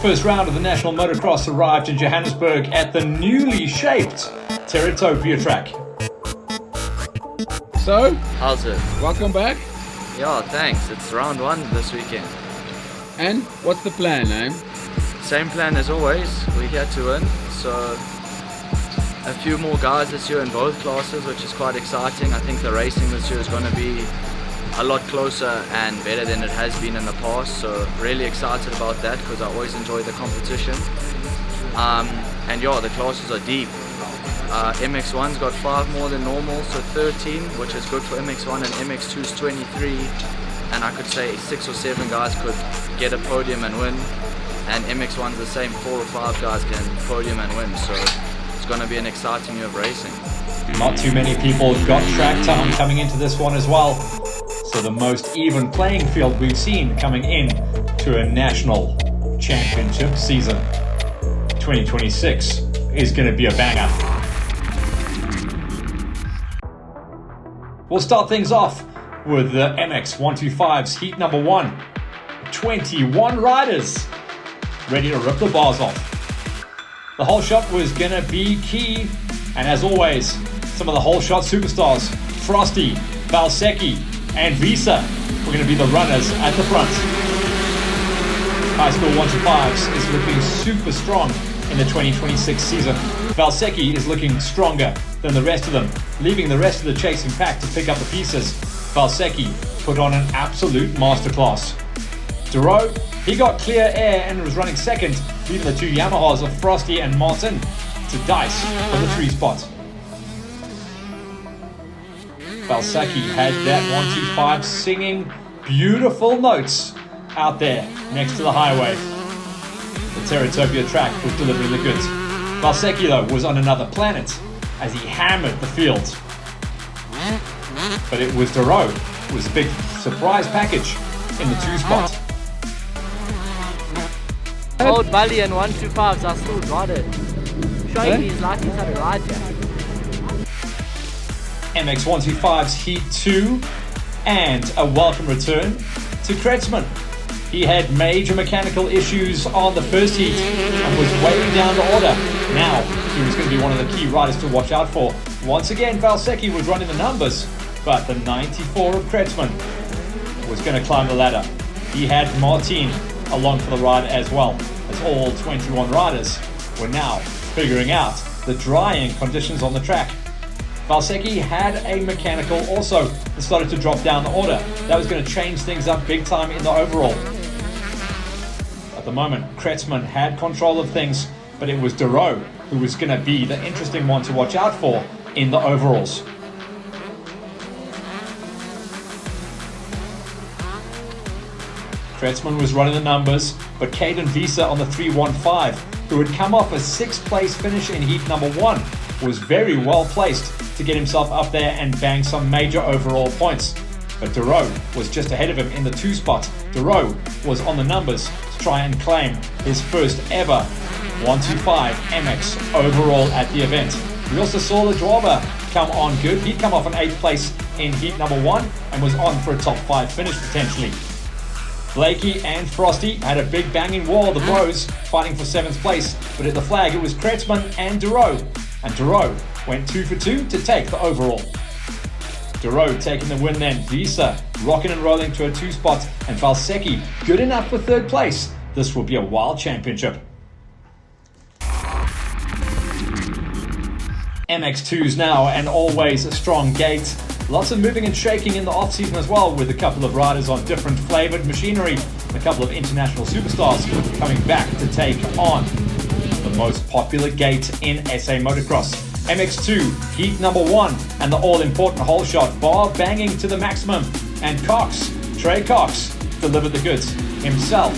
first round of the National Motocross arrived in Johannesburg at the newly shaped Terra Topia track. So, How's it? welcome back. Yeah, thanks. It's round one this weekend. And what's the plan, eh? Same plan as always. We're here to win. So a few more guys this year in both classes, which is quite exciting. I think the racing this year is going to be a lot closer and better than it has been in the past. So really excited about that because I always enjoy the competition. And yeah, the classes are deep. MX1's got 5 more than normal, so 13, which is good for MX1, and MX2's 23. And I could say 6 or 7 guys could get a podium and win. And MX1's the same, 4 or 5 guys can podium and win. So it's going to be an exciting year of racing. Not too many people got track time coming into this one as well. So the most even playing field we've seen coming in to a national championship season. 2026 is going to be a banger. We'll start things off with the MX125's heat number 1. 21 riders ready to rip the bars off. The whole shot was going to be key, and as always, some of the whole shot superstars, Frosty, Valsecchi, and Visa, were going to be the runners at the front. High School 125s is looking super strong in the 2026 season. Valsecchi is looking stronger than the rest of them, leaving the rest of the chasing pack to pick up the pieces. Valsecchi put on an absolute masterclass. Duro, he got clear air and was running second, leaving the 2 Yamahas of Frosty and Martin to dice for the 3 spot. Valsecchi had that 125 singing beautiful notes out there next to the highway. The Terra Topia track was delivering the goods. Valsecchi, though, was on another planet as he hammered the field. But it was Duro who was a big surprise package in the 2 spot. Old Bully and 125s are still got it. Showing he's like he's had a ride here. MX125's Heat 2 and a welcome return to Kretsman. He had major mechanical issues on the first heat and was way down the order. Now, he was going to be one of the key riders to watch out for. Once again, Valsecchi was running the numbers, but the 94 of Kretsman was going to climb the ladder. He had Martin along for the ride as well, as all 21 riders were now figuring out the drying conditions on the track. Valsecchi had a mechanical also that started to drop down the order. That was going to change things up big time in the overall. At the moment, Kretsman had control of things, but it was Duro who was going to be the interesting one to watch out for in the overalls. Kretsman was running the numbers, but Caden Visa on the 315, who had come off a 6th place finish in heat number 1, was very well placed to get himself up there and bang some major overall points. But Duro was just ahead of him in the 2 spot. Duro was on the numbers to try and claim his first ever 125 MX overall at the event. We also saw the Dwaba come on good. He'd come off an 8th place in heat number 1 and was on for a top 5 finish potentially. Blakey and Frosty had a big banging war, the bros fighting for 7th place, but at the flag it was Kretsman and Duro. And Duro went 2 for 2 to take the overall. Duro taking the win then, Visa rocking and rolling to a 2 spot, and Valsecchi good enough for 3rd place. This will be a wild championship. MX2s now, and always a strong gate. Lots of moving and shaking in the off-season as well, with a couple of riders on different flavoured machinery, and a couple of international superstars coming back to take on the most popular gate in SA Motocross. MX2, heat number 1, and the all-important whole shot, bar banging to the maximum. And Cox, Trey Cox, delivered the goods himself.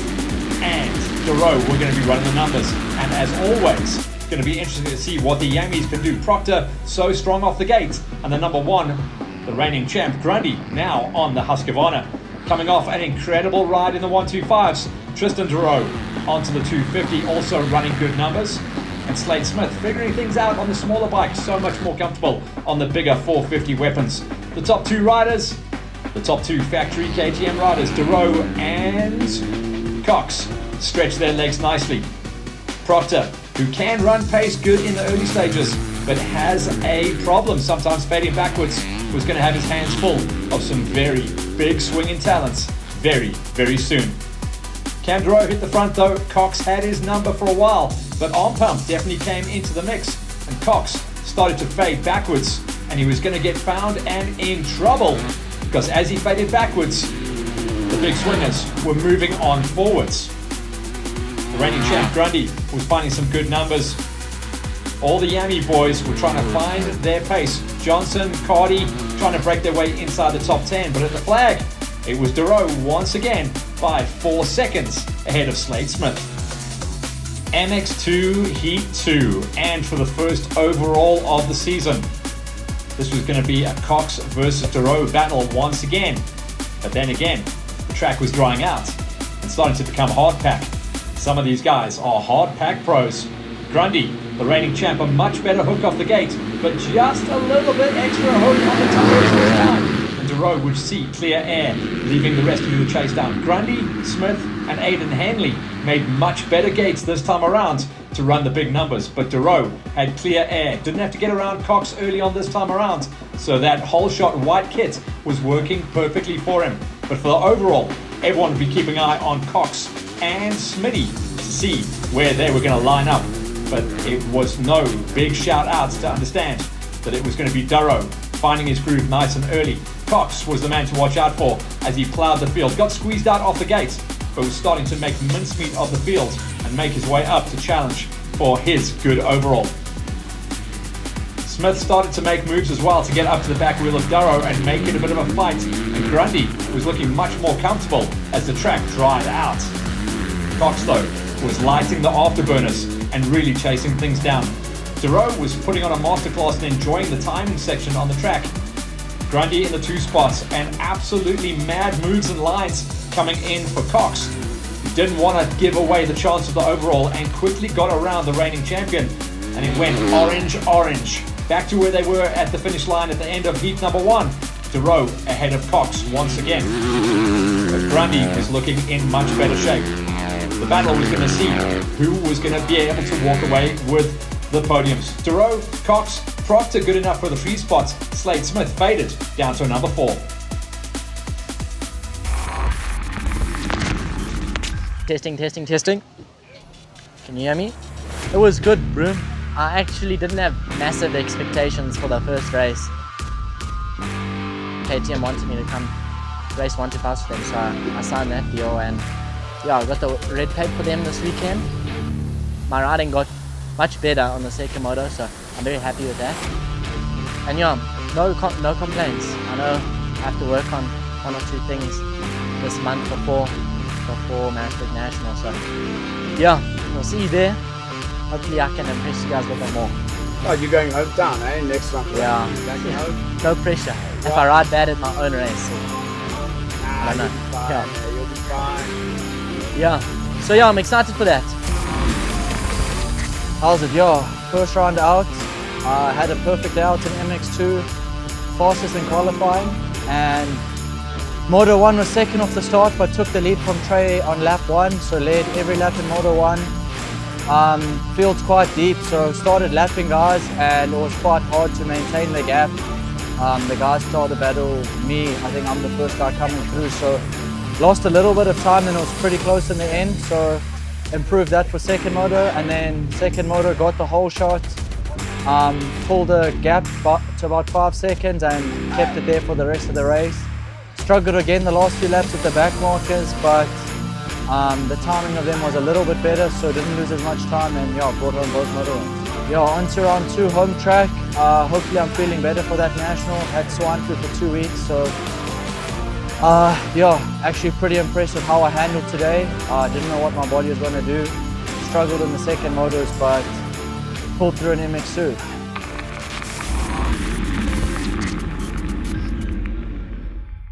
And Duro were going to be running the numbers. And as always, it's going to be interesting to see what the Yammies can do. Proctor, so strong off the gate. And the number 1, the reigning champ, Grundy, now on the Husqvarna. Coming off an incredible ride in the 125s, Tristan Duro onto the 250, also running good numbers. And Slade Smith figuring things out on the smaller bike, so much more comfortable on the bigger 450 weapons. The top 2 riders, the top 2 factory KTM riders, Duro and Cox, stretch their legs nicely. Proctor, who can run pace good in the early stages, but has a problem sometimes fading backwards, was going to have his hands full of some very big swinging talents very, very soon. Cam Duro hit the front though. Cox had his number for a while, but Arm Pump definitely came into the mix, and Cox started to fade backwards, and he was going to get found and in trouble, because as he faded backwards, the big swingers were moving on forwards. The reigning champ Grundy was finding some good numbers. All the Yami boys were trying to find their pace. Johnson, Cardi trying to break their way inside the top 10, but at the flag, it was Duro once again by 4 seconds ahead of Slade Smith. MX2 Heat 2, and for the first overall of the season. This was going to be a Cox versus Duro battle once again. But then again, the track was drying out and starting to become hard pack. Some of these guys are hard pack pros. Grundy, the reigning champ, a much better hook off the gate, but just a little bit extra hook on the tires this time. And Duro would see clear air, leaving the rest of the chase down. Grundy, Smith, and Aidan Hanley made much better gates this time around to run the big numbers, but Duro had clear air, didn't have to get around Cox early on this time around, so that whole shot white kit was working perfectly for him. But for the overall, everyone would be keeping an eye on Cox and Smitty to see where they were going to line up. But it was no big shout outs to understand that it was going to be Duro finding his groove nice and early. Cox was the man to watch out for as he ploughed the field, got squeezed out off the gate, but was starting to make mincemeat of the field and make his way up to challenge for his good overall. Smith started to make moves as well to get up to the back wheel of Duro and make it a bit of a fight, and Grundy was looking much more comfortable as the track dried out. Cox though was lighting the afterburners and really chasing things down. Duro was putting on a masterclass and enjoying the timing section on the track. Grundy in the 2 spots, and absolutely mad moves and lines coming in for Cox. He didn't want to give away the chance of the overall and quickly got around the reigning champion, and it went orange, back to where they were at the finish line at the end of heat number 1. Duro ahead of Cox once again. But Grundy was looking in much better shape. The battle was going to see who was going to be able to walk away with the podiums. Duro, Cox, Proctor good enough for the 3 spots. Slade Smith faded down to number 4. Testing. Can you hear me? It was good, bro. I actually didn't have massive expectations for the first race. KTM wanted me to come race 1 to 5 for them, so I signed that deal, and yeah, I got the red plate for them this weekend. My riding got much better on the second moto, so I'm very happy with that. And yeah, no complaints. I know I have to work on 1 or 2 things this month before Marisburg National, so yeah, we'll see you there. Hopefully I can impress you guys a little bit more. Oh, you're going hometown, eh? Next month. Yeah. Back home? No pressure. If I ride bad at my own race, I don't know. Yeah. You'll be fine. Yeah. So yeah, I'm excited for that. How's it? Yeah, first round out. I had a perfect day out in MX2, fastest in qualifying, and Moto 1 was second off the start, but took the lead from Trey on lap 1, so led every lap in Moto 1. Field's quite deep, so started lapping guys, and it was quite hard to maintain the gap. The guys started to battle me. I think I'm the first guy coming through, so lost a little bit of time, and it was pretty close in the end, so improved that for second moto, and then second moto got the whole shot, pulled the gap to about 5 seconds and kept it there for the rest of the race. Struggled again the last few laps with the back markers, but the timing of them was a little bit better, so didn't lose as much time, and yeah, brought home both moto wins. Yeah, on to round 2 home track. Hopefully I'm feeling better for that national. Had swine flu for 2 weeks, so yeah, actually pretty impressed with how I handled today. Didn't know what my body was going to do. Struggled in the second motors, but pulled through an MX2.